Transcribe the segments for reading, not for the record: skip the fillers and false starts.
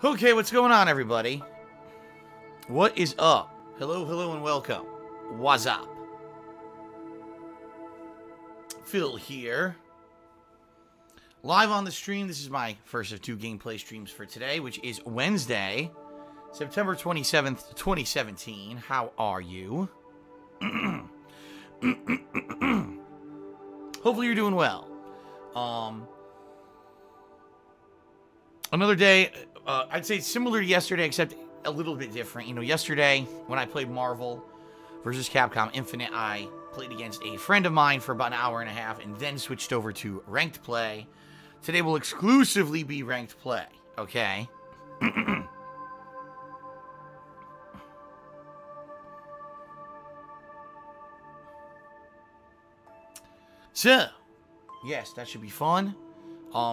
Okay, what's going on, everybody? What is up? Hello, hello, and welcome. What's up? Phil here. Live on the stream. This is my first of two gameplay streams for today, which is Wednesday, September 27th, 2017. How are you? Hopefully you're doing well. Another day, I'd say similar to yesterday, except a little bit different. You know, yesterday, when I played Marvel versus Capcom Infinite, I played against a friend of mine for about an hour and a half, and then switched over to ranked play. Today will exclusively be ranked play, okay? So, yes, that should be fun.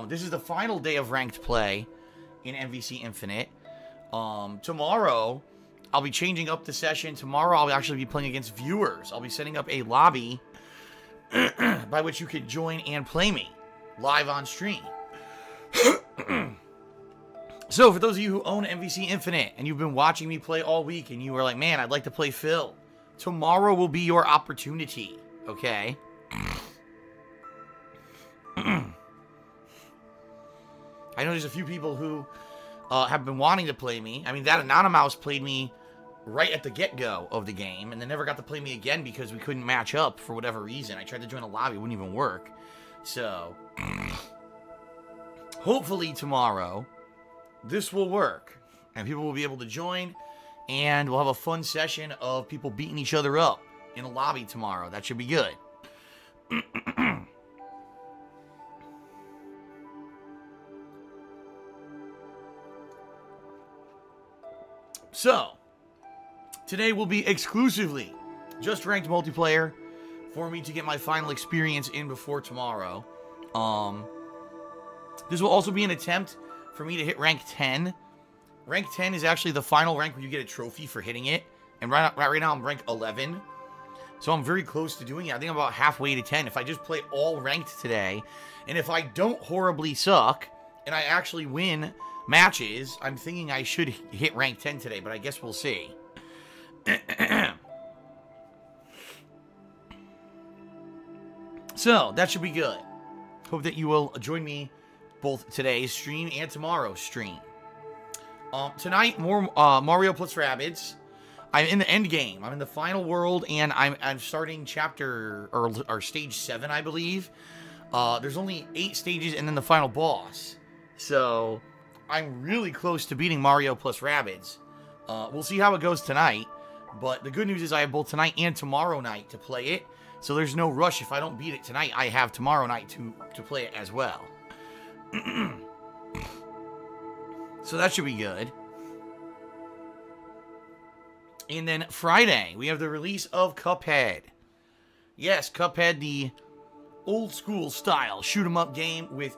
This is the final day of ranked play in MVC Infinite. Tomorrow, I'll be changing up the session. Tomorrow, I'll actually be playing against viewers. I'll be setting up a lobby by which you could join and play me live on stream. So, for those of you who own MVC Infinite and you've been watching me play all week and you are like, man, I'd like to play Phil, tomorrow will be your opportunity, okay? I know there's a few people who have been wanting to play me. I mean, that Anonymous played me right at the get-go of the game, and then never got to play me again because we couldn't match up for whatever reason. I tried to join a lobby, it wouldn't even work. So, hopefully tomorrow, this will work, and people will be able to join, and we'll have a fun session of people beating each other up in a lobby tomorrow. That should be good. So, today will be exclusively just ranked multiplayer for me to get my final experience in before tomorrow. This will also be an attempt for me to hit rank 10. Rank 10 is actually the final rank where you get a trophy for hitting it. And right now I'm rank 11. So I'm very close to doing it. I think I'm about halfway to 10. If I just play all ranked today, and if I don't horribly suck, and I actually win matches, I'm thinking I should hit rank 10 today, but I guess we'll see. So, that should be good. Hope that you will join me both today's stream and tomorrow's stream. Tonight, more Mario plus Rabbids. I'm in the end game. I'm in the final world, and I'm starting chapter, or stage 7, I believe. There's only 8 stages, and then the final boss. So, I'm really close to beating Mario plus Rabbids. We'll see how it goes tonight. But the good news is I have both tonight and tomorrow night to play it. So there's no rush. If I don't beat it tonight, I have tomorrow night to play it as well. So that should be good. And then Friday, we have the release of Cuphead. Yes, Cuphead, the old school style shoot 'em up game with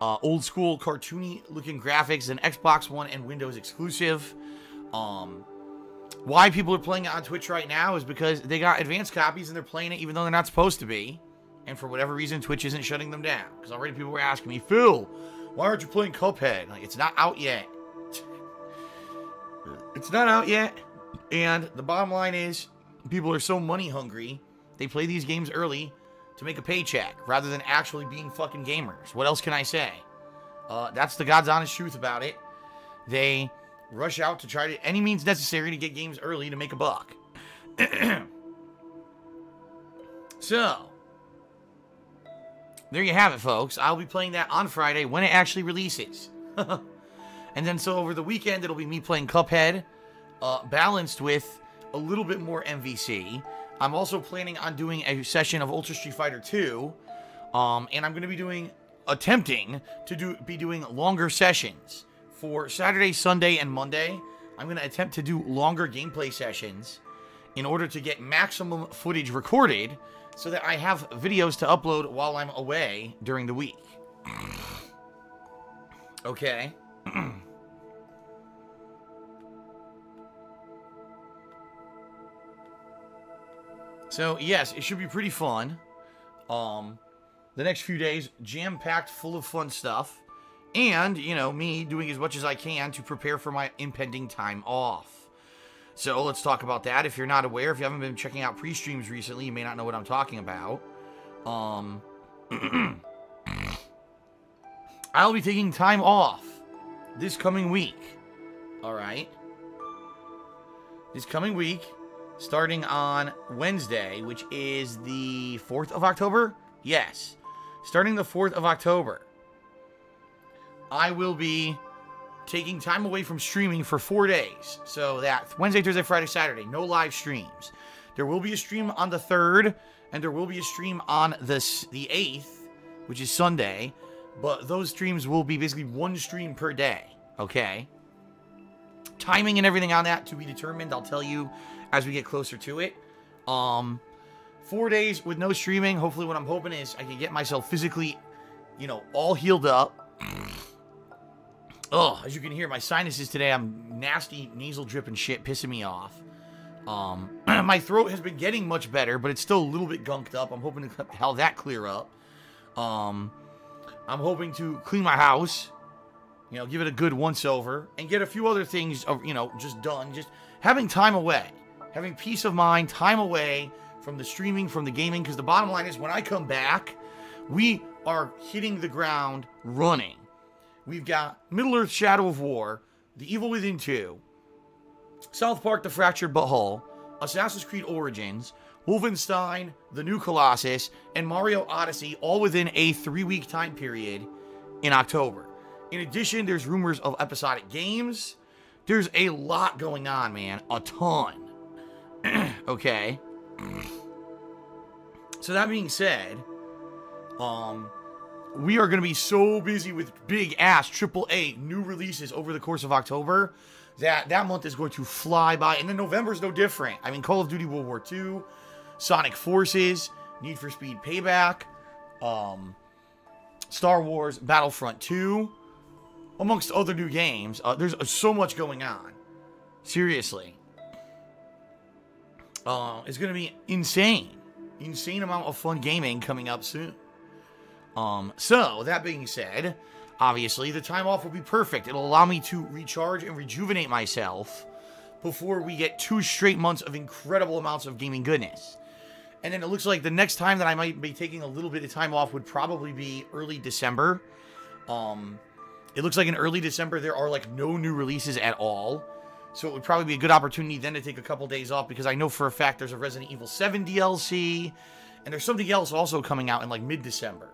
old school cartoony looking graphics, and Xbox One and Windows exclusive. Why people are playing it on Twitch right now is because they got advanced copies and they're playing it even though they're not supposed to be. And for whatever reason, Twitch isn't shutting them down. Because already people were asking me, Phil, why aren't you playing Cuphead? Like, it's not out yet. It's not out yet. And the bottom line is, people are so money hungry, they play these games early to make a paycheck rather than actually being fucking gamers. What else can I say? That's the God's honest truth about it. They rush out to try to any means necessary to get games early to make a buck. So, there you have it, folks. I'll be playing that on Friday when it actually releases. And then so over the weekend, it'll be me playing Cuphead, balanced with a little bit more MVC. I'm also planning on doing a session of Ultra Street Fighter 2, and I'm going to be attempting to be doing longer sessions. For Saturday, Sunday, and Monday, I'm going to attempt to do longer gameplay sessions in order to get maximum footage recorded so that I have videos to upload while I'm away during the week. Okay. So, yes, it should be pretty fun. The next few days, jam-packed full of fun stuff. And, you know, me doing as much as I can to prepare for my impending time off. So let's talk about that. If you're not aware, if you haven't been checking out pre-streams recently, you may not know what I'm talking about. I'll be taking time off this coming week. Alright? This coming week, starting on Wednesday, which is the 4th of October? Yes. Starting the 4th of October, I will be taking time away from streaming for 4 days. So that Wednesday, Thursday, Friday, Saturday, no live streams. There will be a stream on the 3rd, and there will be a stream on the 8th, which is Sunday. But those streams will be basically one stream per day, okay? Timing and everything on that to be determined. I'll tell you as we get closer to it. 4 days with no streaming. Hopefully what I'm hoping is I can get myself physically, you know, all healed up. Oh, as you can hear, my sinuses today, I'm nasty nasal drip and shit pissing me off. My throat has been getting much better, but it's still a little bit gunked up. I'm hoping to have that clear up. I'm hoping to clean my house, you know, give it a good once-over, and get a few other things, you know, just done. Just having time away. Having peace of mind, time away from the streaming, from the gaming, because the bottom line is when I come back, we are hitting the ground running. We've got Middle-earth Shadow of War, The Evil Within 2, South Park The Fractured But Whole, Assassin's Creed Origins, Wolfenstein, The New Colossus, and Mario Odyssey, all within a 3-week time period in October. In addition, there's rumors of episodic games. There's a lot going on, man. A ton. Okay. So that being said, we are going to be so busy with big-ass AAA new releases over the course of October that month is going to fly by. And then November's no different. I mean, Call of Duty World War II, Sonic Forces, Need for Speed Payback, Star Wars Battlefront 2, amongst other new games. There's so much going on. Seriously. It's going to be insane. Insane amount of fun gaming coming up soon. So, that being said, obviously, the time off will be perfect. It'll allow me to recharge and rejuvenate myself before we get 2 straight months of incredible amounts of gaming goodness. And then it looks like the next time that I might be taking a little bit of time off would probably be early December. It looks like in early December there are like no new releases at all. So it would probably be a good opportunity then to take a couple days off, because I know for a fact there's a Resident Evil 7 DLC, and there's something else also coming out in like mid-December.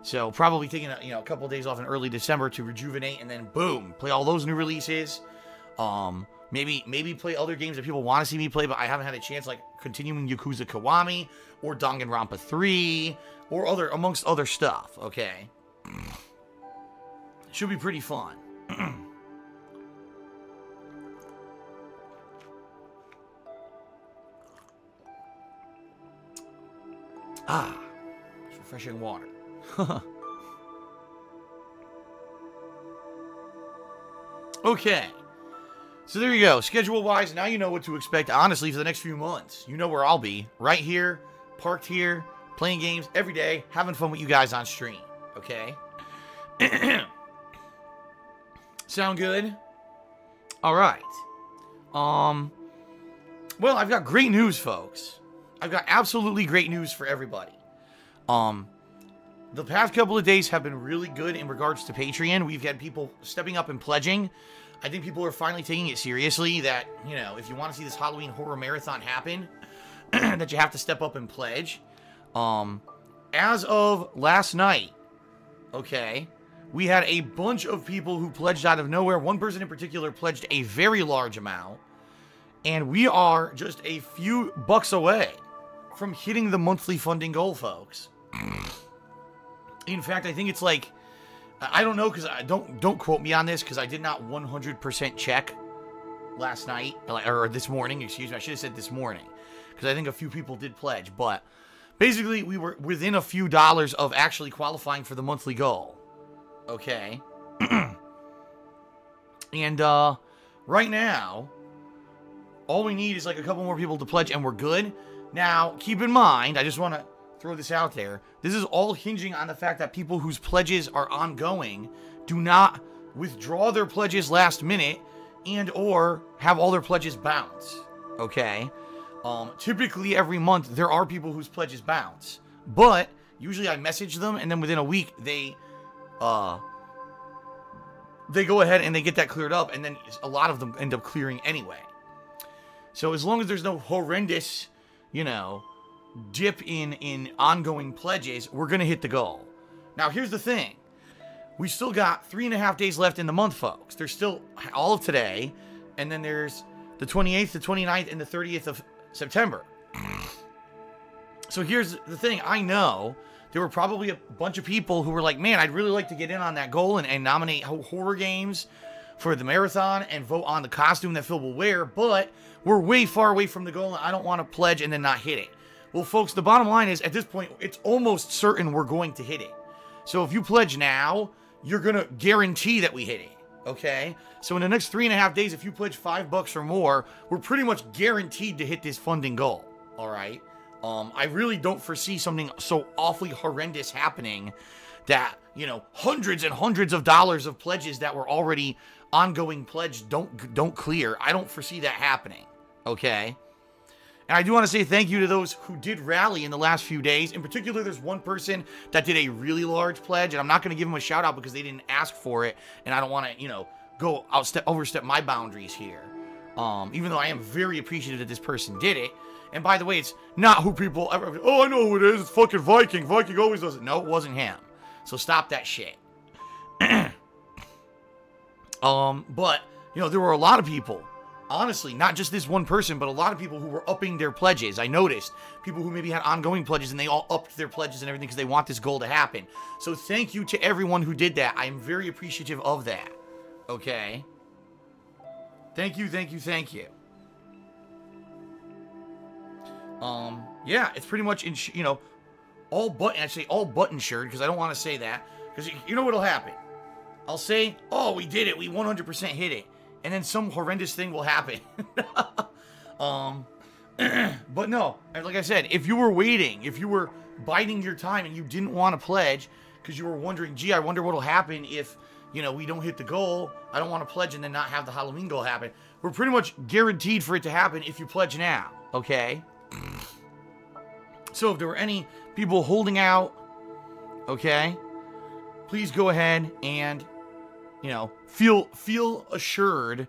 So probably taking a couple of days off in early December to rejuvenate, and then boom, play all those new releases. Maybe play other games that people want to see me play, but I haven't had a chance, like continuing Yakuza Kiwami or Danganronpa 3 or amongst other stuff. Okay, should be pretty fun. It's refreshing water. Okay, so there you go. Schedule-wise, now you know what to expect, honestly, for the next few months. You know where I'll be. Right here, parked here, playing games every day, having fun with you guys on stream. Okay? Sound good? Alright. Well, I've got great news, folks. I've got absolutely great news for everybody. The past couple of days have been really good in regards to Patreon. We've had people stepping up and pledging. I think people are finally taking it seriously that, you know, if you want to see this Halloween horror marathon happen, that you have to step up and pledge. As of last night, okay, we had a bunch of people who pledged out of nowhere. One person in particular pledged a very large amount. And we are just a few bucks away from hitting the monthly funding goal, folks. In fact, I think it's like, I don't know, because don't quote me on this, because I did not 100% check last night, or this morning, excuse me. I should have said this morning, because I think a few people did pledge. But basically, we were within a few dollars of actually qualifying for the monthly goal. Okay. And right now, all we need is like a couple more people to pledge, and we're good. Now, keep in mind, I just want to throw this out there. This is all hinging on the fact that people whose pledges are ongoing do not withdraw their pledges last minute and or have all their pledges bounce. Okay? Typically every month there are people whose pledges bounce. But usually I message them and then within a week they go ahead and they get that cleared up, and then a lot of them end up clearing anyway. So as long as there's no horrendous, dip in ongoing pledges, we're going to hit the goal. Now, here's the thing. We still got 3.5 days left in the month, folks. There's still all of today, and then there's the 28th, the 29th, and the 30th of September. So here's the thing. I know there were probably a bunch of people who were like, man, I'd really like to get in on that goal and nominate horror games for the marathon and vote on the costume that Phil will wear, but we're way far away from the goal and I don't want to pledge and then not hit it. Well, folks, the bottom line is at this point, it's almost certain we're going to hit it. So if you pledge now, you're going to guarantee that we hit it. Okay? So in the next 3.5 days, if you pledge $5 or more, we're pretty much guaranteed to hit this funding goal. All right? I really don't foresee something so awfully horrendous happening that, hundreds and hundreds of dollars of pledges that were already ongoing pledged don't clear. I don't foresee that happening. Okay? And I do want to say thank you to those who did rally in the last few days. In particular, there's one person that did a really large pledge, and I'm not going to give them a shout out because they didn't ask for it, and I don't want to, overstep my boundaries here. Even though I am very appreciative that this person did it. And by the way, it's not who people ever, oh, I know who it is. It's fucking Viking. Viking always does it. No, it wasn't him. So stop that shit. But, there were a lot of people, honestly, not just this one person, but a lot of people who were upping their pledges. I noticed people who maybe had ongoing pledges and they all upped their pledges and everything because they want this goal to happen. So thank you to everyone who did that. I am very appreciative of that. Okay? Thank you, thank you, thank you. Yeah, it's pretty much, all but insured, because I don't want to say that, because you know what'll happen. I'll say, oh, we did it, we 100% hit it, and then some horrendous thing will happen. But no, like I said, if you were waiting, if you were biding your time and you didn't want to pledge, because you were wondering, gee, I wonder what'll happen if, we don't hit the goal, I don't want to pledge and then not have the Halloween goal happen, we're pretty much guaranteed for it to happen if you pledge now, okay? So if there were any people holding out, okay, please go ahead and, feel assured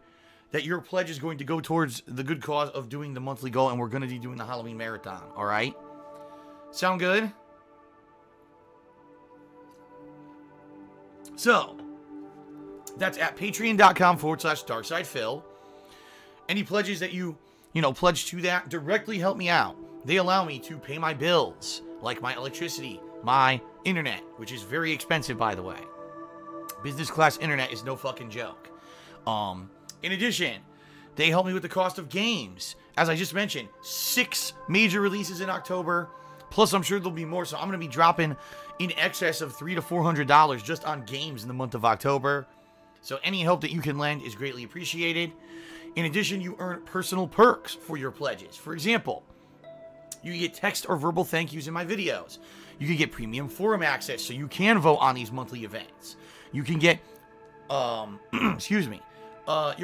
that your pledge is going to go towards the good cause of doing the monthly goal, and we're going to be doing the Halloween marathon, all right? Sound good? So, that's at patreon.com/DarksidePhil. Any pledges that you pledge to that directly help me out. They allow me to pay my bills, like my electricity, my internet, which is very expensive, by the way. Business class internet is no fucking joke. In addition, they help me with the cost of games. As I just mentioned, 6 major releases in October, plus I'm sure there'll be more, so I'm going to be dropping in excess of $300 to $400 just on games in the month of October. So any help that you can lend is greatly appreciated. In addition, you earn personal perks for your pledges. For example, you get text or verbal thank yous in my videos. You can get premium forum access so you can vote on these monthly events. You can get, your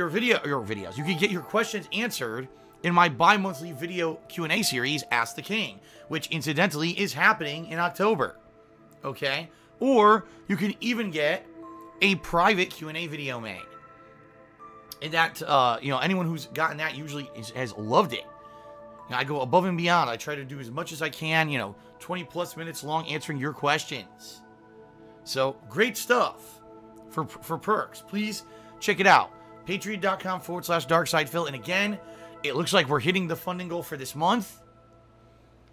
videos. You can get your questions answered in my bi-monthly video Q&A series, Ask the King, which incidentally is happening in October. Okay? Or you can even get a private Q&A video made. And that, anyone who's gotten that usually has loved it. I go above and beyond. I try to do as much as I can, 20 plus minutes long answering your questions. So, great stuff for perks. Please check it out. Patreon.com/DarksidePhil. And again, it looks like we're hitting the funding goal for this month.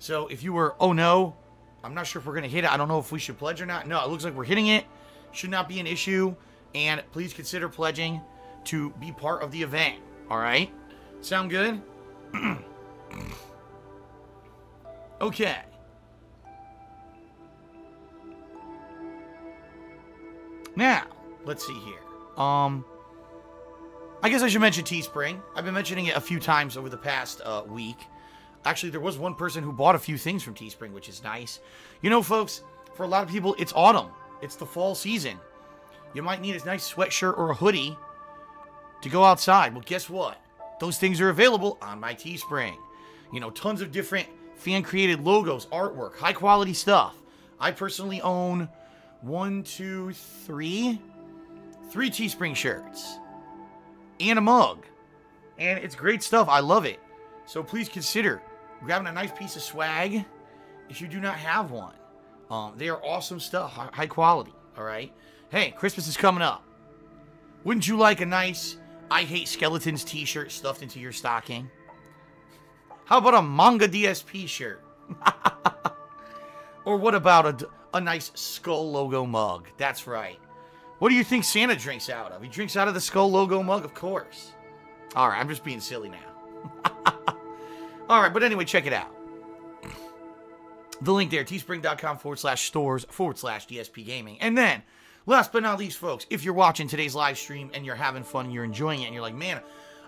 So, if you were, oh no, I'm not sure if we're going to hit it. I don't know if we should pledge or not. No, it looks like we're hitting it. Should not be an issue. And please consider pledging to be part of the event. All right? Sound good? Okay. Now, let's see here. I guess I should mention Teespring. I've been mentioning it a few times over the past week. Actually, there was one person who bought a few things from Teespring, which is nice. You know, folks, for a lot of people, it's autumn. It's the fall season. You might need a nice sweatshirt or a hoodie to go outside. Well, guess what? Those things are available on my Teespring. You know, tons of different fan-created logos, artwork, high-quality stuff. I personally own three Teespring shirts and a mug. And it's great stuff. I love it. So please consider grabbing a nice piece of swag if you do not have one. They are awesome stuff, high quality, all right? Hey, Christmas is coming up. Wouldn't you like a nice I Hate Skeletons t-shirt stuffed into your stocking? How about a manga DSP shirt? Or what about a nice skull logo mug? That's right. What do you think Santa drinks out of? He drinks out of the skull logo mug, of course. All right, I'm just being silly now. All right, but anyway, check it out. The link there, teespring.com/stores/DSPGaming. And then, last but not least, folks, if you're watching today's live stream and you're having fun and you're enjoying it and you're like, man,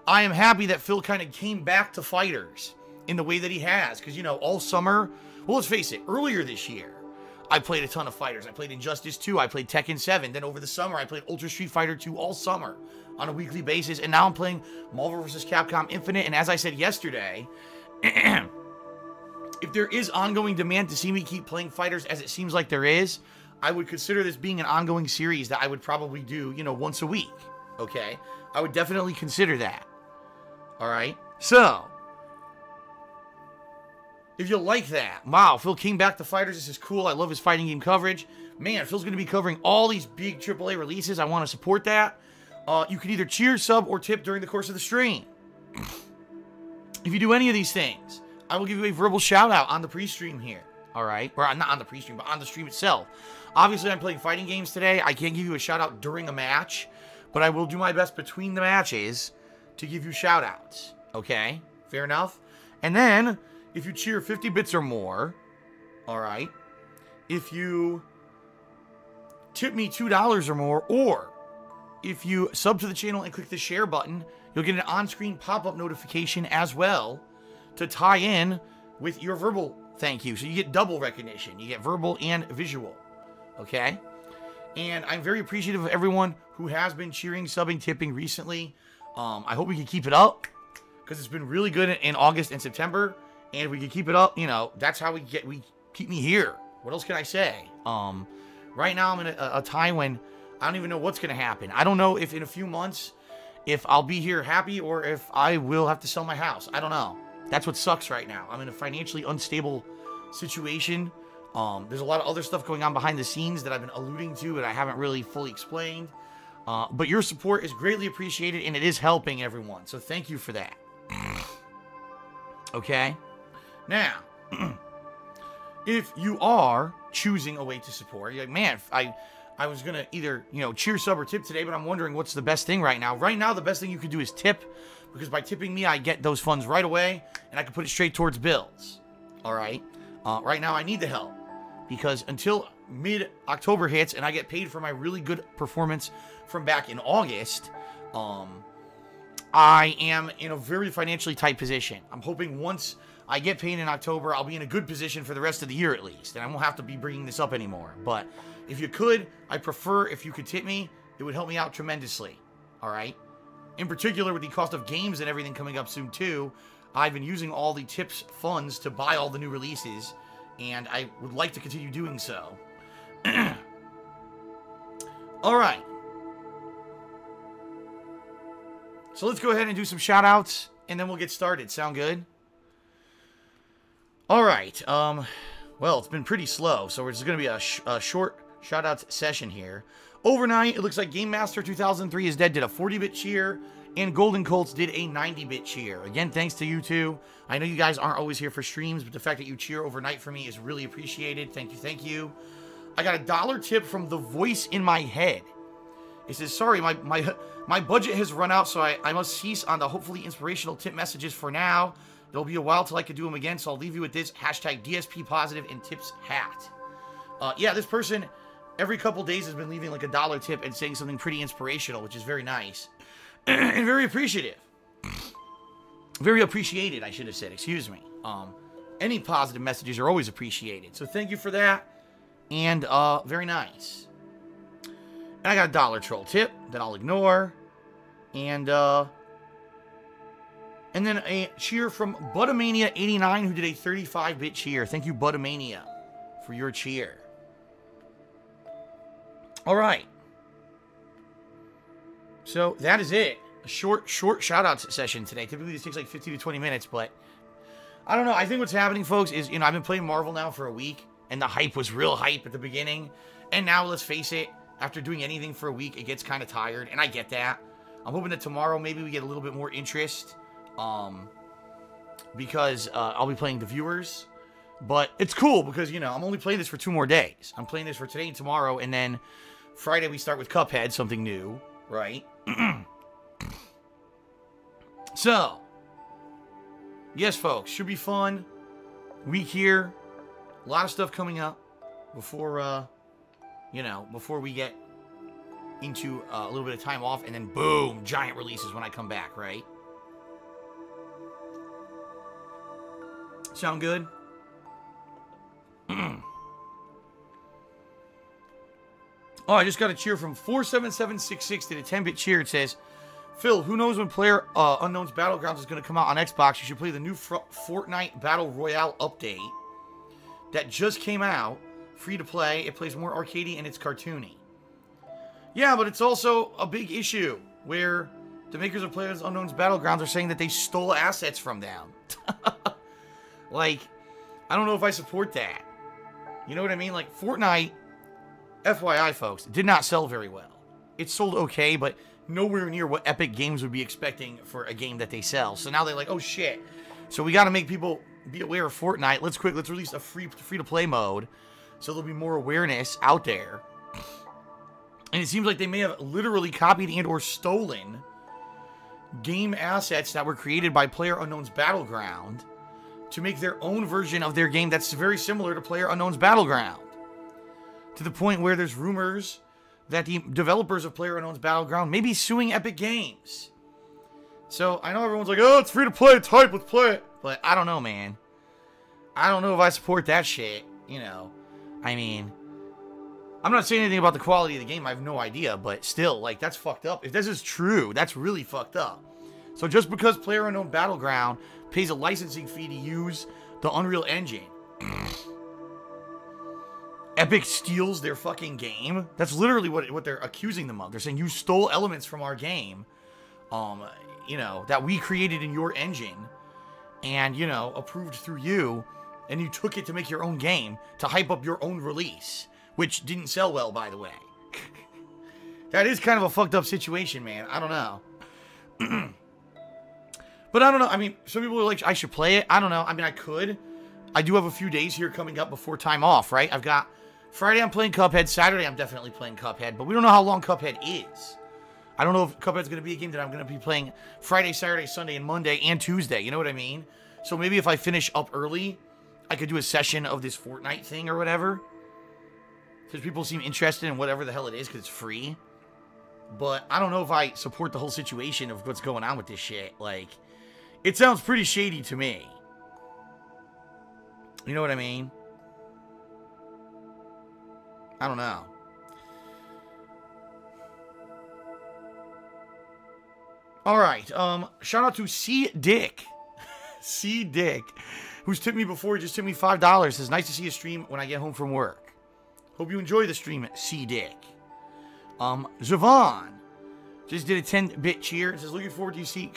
I am happy that Phil kind of came back to fighters in the way that he has. Because, you know, all summer, well, let's face it, earlier this year, I played a ton of fighters. I played Injustice 2, I played Tekken 7. Then over the summer, I played Ultra Street Fighter 2 all summer on a weekly basis. And now I'm playing Marvel vs. Capcom Infinite. And as I said yesterday, if there is ongoing demand to see me keep playing fighters, as it seems like there is, I would consider this being an ongoing series that I would probably do, you know, once a week, okay? I would definitely consider that, all right? So, if you like that, wow, Phil came back to fighters. This is cool. I love his fighting game coverage. Man, Phil's going to be covering all these big AAA releases. I want to support that. You can either cheer, sub, or tip during the course of the stream. If you do any of these things, I will give you a verbal shout out on the pre-stream here. All right? Or not on the pre-stream, but on the stream itself. Obviously, I'm playing fighting games today. I can't give you a shout out during a match, but I will do my best between the matches to give you shout outs. Okay? Fair enough? And then, if you cheer 50 bits or more, all right, if you tip me $2 or more, or if you sub to the channel and click the share button, you'll get an on-screen pop-up notification as well to tie in with your verbal thank you. So you get double recognition. You get verbal and visual. Okay? And I'm very appreciative of everyone who has been cheering, subbing, tipping recently. I hope we can keep it up because it's been really good in August and September. And if we can keep it up, you know, that's how we keep me here. What else can I say? Right now I'm in a time when I don't even know what's going to happen. I don't know if in a few months, if I'll be here happy or if I will have to sell my house. I don't know. That's what sucks right now. I'm in a financially unstable situation. There's a lot of other stuff going on behind the scenes that I've been alluding to and I haven't really fully explained. But your support is greatly appreciated and it is helping everyone. So thank you for that. Okay? Now, if you are choosing a way to support, you're like, man, I was going to either, you know, cheer, sub, or tip today, but I'm wondering what's the best thing right now. Right now, the best thing you could do is tip, because by tipping me, I get those funds right away, and I can put it straight towards bills. All right? Right now, I need the help, because until mid-October hits, and I get paid for my really good performance from back in August, I am in a very financially tight position. I'm hoping once I get paid in October, I'll be in a good position for the rest of the year at least, and I won't have to be bringing this up anymore. But if you could, I prefer if you could tip me. It would help me out tremendously, all right? In particular, with the cost of games and everything coming up soon, too, I've been using all the tips funds to buy all the new releases, and I would like to continue doing so. All right. So let's go ahead and do some shout-outs, and then we'll get started. Sound good? All right. Well, it's been pretty slow, so it's going to be a short shout-out session here. Overnight, it looks like Game Master 2003 is dead did a 40-bit cheer, and Golden Colts did a 90-bit cheer. Again, thanks to you two. I know you guys aren't always here for streams, but the fact that you cheer overnight for me is really appreciated. Thank you, thank you. I got a $1 tip from the voice in my head. It says, sorry, my budget has run out, so I must cease on the hopefully inspirational tip messages for now. There'll be a while till I can do them again, so I'll leave you with this hashtag DSP positive and tips hat. Yeah, this person every couple days has been leaving like a $1 tip and saying something pretty inspirational, which is very nice. And very appreciative. Very appreciated, I should have said. Excuse me. Any positive messages are always appreciated. So thank you for that. And very nice. And I got a dollar troll tip that I'll ignore. And then a cheer from Buttamania89, who did a 35-bit cheer. Thank you, Buttamania, for your cheer. All right. So that is it. A short shout-out session today. Typically, this takes like 15 to 20 minutes, but I don't know. I think what's happening, folks, is, I've been playing Marvel now for a week, and the hype was real hype at the beginning. And now, let's face it, after doing anything for a week, it gets kind of tired, and I get that. I'm hoping that tomorrow maybe we get a little bit more interest, because I'll be playing the viewers. But it's cool because, I'm only playing this for 2 more days. I'm playing this for today and tomorrow, and then Friday we start with Cuphead, something new, right? So, yes, folks, should be fun. Week here. A lot of stuff coming up before, before we get into a little bit of time off, and then boom, giant releases when I come back, right? Sound good? Oh, I just got a cheer from 47766, did a 10-bit cheer. It says, Phil, who knows when Player Unknown's Battlegrounds is going to come out on Xbox? You should play the new Fortnite Battle Royale update that just came out. Free to play. It plays more arcadey and it's cartoony. Yeah, but it's also a big issue where the makers of Player Unknown's Battlegrounds are saying that they stole assets from them. Like, I don't know if I support that. You know what I mean? Like, Fortnite, FYI, folks, did not sell very well. It sold okay, but nowhere near what Epic Games would be expecting for a game that they sell. So now they're like, oh shit. So we got to make people be aware of Fortnite. Let's release a free-to-play mode so there'll be more awareness out there. And it seems like they may have literally copied and or stolen game assets that were created by PlayerUnknown's Battleground to make their own version of their game that's very similar to PlayerUnknown's Battleground. To the point where there's rumors that the developers of PlayerUnknown's Battleground may be suing Epic Games. So, I know everyone's like, oh, it's free to play, it's hype, let's play it. But I don't know, man. I don't know if I support that shit, I mean, I'm not saying anything about the quality of the game, I have no idea, but still, like, that's fucked up. If this is true, that's really fucked up. So just because PlayerUnknown Battleground pays a licensing fee to use the Unreal Engine, Epic steals their fucking game. That's literally what they're accusing them of. They're saying you stole elements from our game, that we created in your engine, and, approved through you, and you took it to make your own game, to hype up your own release, which didn't sell well, by the way. That is kind of a fucked up situation, man. I don't know. But I don't know. I mean, some people are like, I should play it. I don't know. I mean, I could. I do have a few days here coming up before time off, right? I've got Friday I'm playing Cuphead. Saturday I'm definitely playing Cuphead. But we don't know how long Cuphead is. I don't know if Cuphead's going to be a game that I'm going to be playing Friday, Saturday, Sunday, and Monday, and Tuesday. You know what I mean? So maybe if I finish up early, I could do a session of this Fortnite thing or whatever. Because people seem interested in whatever the hell it is because it's free. But I don't know if I support the whole situation of what's going on with this shit. Like, it sounds pretty shady to me. You know what I mean? I don't know. Alright, shout out to C. Dick. C. Dick, who's tipped me before. He just tipped me $5. Says, nice to see a stream when I get home from work. Hope you enjoy the stream, C. Dick. Javon just did a 10-bit cheer. It says, looking forward to see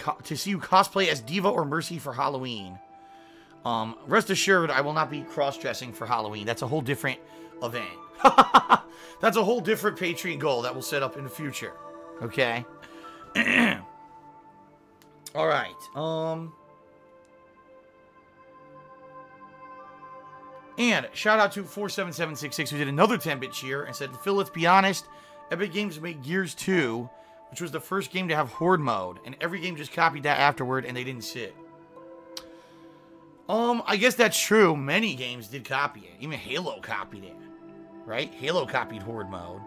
you cosplay as Diva or Mercy for Halloween. Rest assured, I will not be cross-dressing for Halloween. That's a whole different event. That's a whole different Patreon goal that we'll set up in the future. Okay? Alright. And shout out to 47766 who did another 10-bit cheer and said, Phil, let's be honest, Epic Games made Gears 2, which was the first game to have Horde mode, and every game just copied that afterward and they didn't sit. I guess that's true. Many games did copy it. Even Halo copied it. Right? Halo copied Horde mode.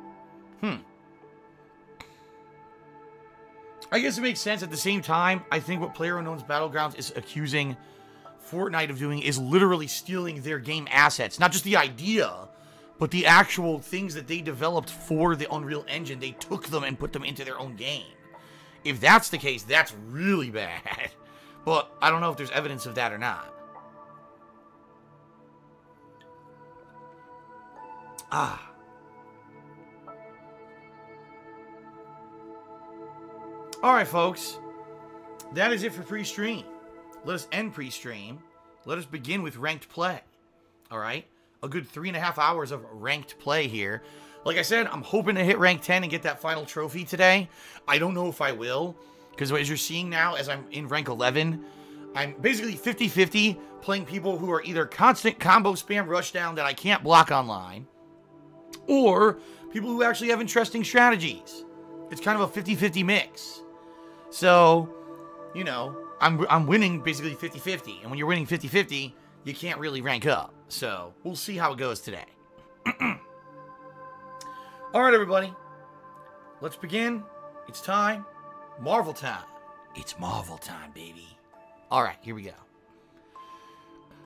I guess it makes sense. At the same time, I think what PlayerUnknown's Battlegrounds is accusing Fortnite of doing is literally stealing their game assets. Not just the idea, but the actual things that they developed for the Unreal Engine. They took them and put them into their own game. If that's the case, that's really bad. But I don't know if there's evidence of that or not. Ah. Alright, folks. That is it for pre-stream. Let us end pre-stream. Let us begin with ranked play. Alright? A good 3.5 hours of ranked play here. Like I said, I'm hoping to hit rank 10 and get that final trophy today. I don't know if I will. Because as you're seeing now, as I'm in rank 11, I'm basically 50-50 playing people who are either constant combo spam rushdown that I can't block online, or people who actually have interesting strategies. It's kind of a 50-50 mix. So, you know, I'm winning basically 50-50. And when you're winning 50-50, you can't really rank up. So, we'll see how it goes today. Alright, everybody. Let's begin. It's time. Marvel time. It's Marvel time, baby. Alright, here we go.